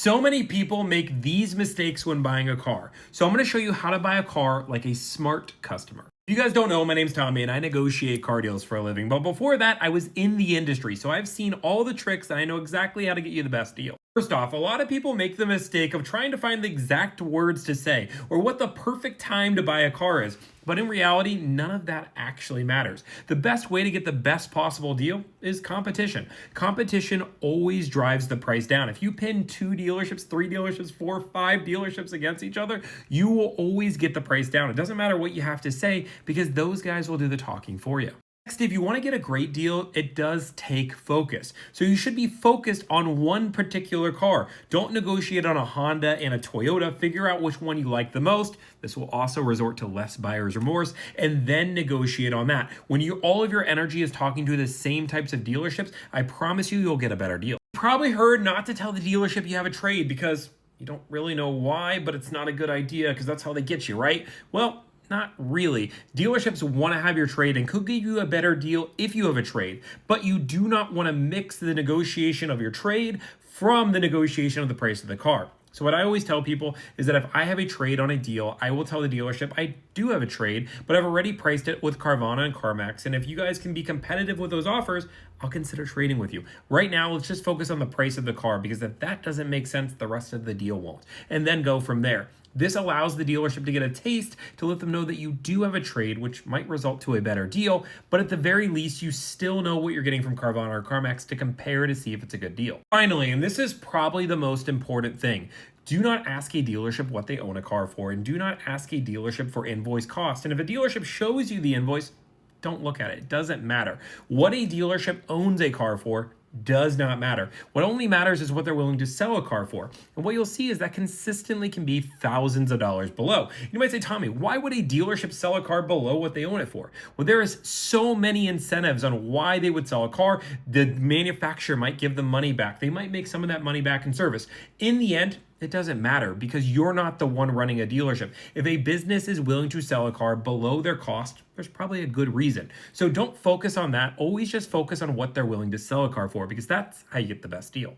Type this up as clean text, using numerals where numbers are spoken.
So many people make these mistakes when buying a car. So I'm going to show you how to buy a car like a smart customer. If you guys don't know, my name's Tommy and I negotiate car deals for a living. But before that, I was in the industry. So I've seen all the tricks and I know exactly how to get you the best deal. First off, a lot of people make the mistake of trying to find the exact words to say or what the perfect time to buy a car is. But in reality, none of that actually matters. The best way to get the best possible deal is competition. Competition always drives the price down. If you pin 2 dealerships, 3 dealerships, 4, 5 dealerships against each other, you will always get the price down. It doesn't matter what you have to say because those guys will do the talking for you. Next, if you want to get a great deal, it does take focus. So you should be focused on one particular car. Don't negotiate on a Honda and a Toyota. Figure out which one you like the most. This will also resort to less buyer's remorse, and then negotiate on that. When all of your energy is talking to the same types of dealerships, I promise you'll get a better deal. You probably heard not to tell the dealership you have a trade because you don't really know why, but it's not a good idea because that's how they get you, right? Well, not really. Dealerships want to have your trade and could give you a better deal if you have a trade, but you do not want to mix the negotiation of your trade from the negotiation of the price of the car. So what I always tell people is that if I have a trade on a deal, I will tell the dealership I do have a trade, but I've already priced it with Carvana and CarMax. And if you guys can be competitive with those offers, I'll consider trading with you. Right now, let's just focus on the price of the car because if that doesn't make sense, the rest of the deal won't. And then go from there. This allows the dealership to get a taste to let them know that you do have a trade, which might result to a better deal, but at the very least, you still know what you're getting from Carvana or CarMax to compare to see if it's a good deal. Finally, and this is probably the most important thing, do not ask a dealership what they own a car for, and do not ask a dealership for invoice cost. And if a dealership shows you the invoice, don't look at it. It doesn't matter. What a dealership owns a car for does not matter. What only matters is what they're willing to sell a car for. And what you'll see is that consistently can be thousands of dollars below. You might say, Tommy, why would a dealership sell a car below what they own it for? Well, there is so many incentives on why they would sell a car. The manufacturer might give them money back. They might make some of that money back in service. In the end, it doesn't matter because you're not the one running a dealership. If a business is willing to sell a car below their cost, there's probably a good reason. So don't focus on that. Always just focus on what they're willing to sell a car for because that's how you get the best deal.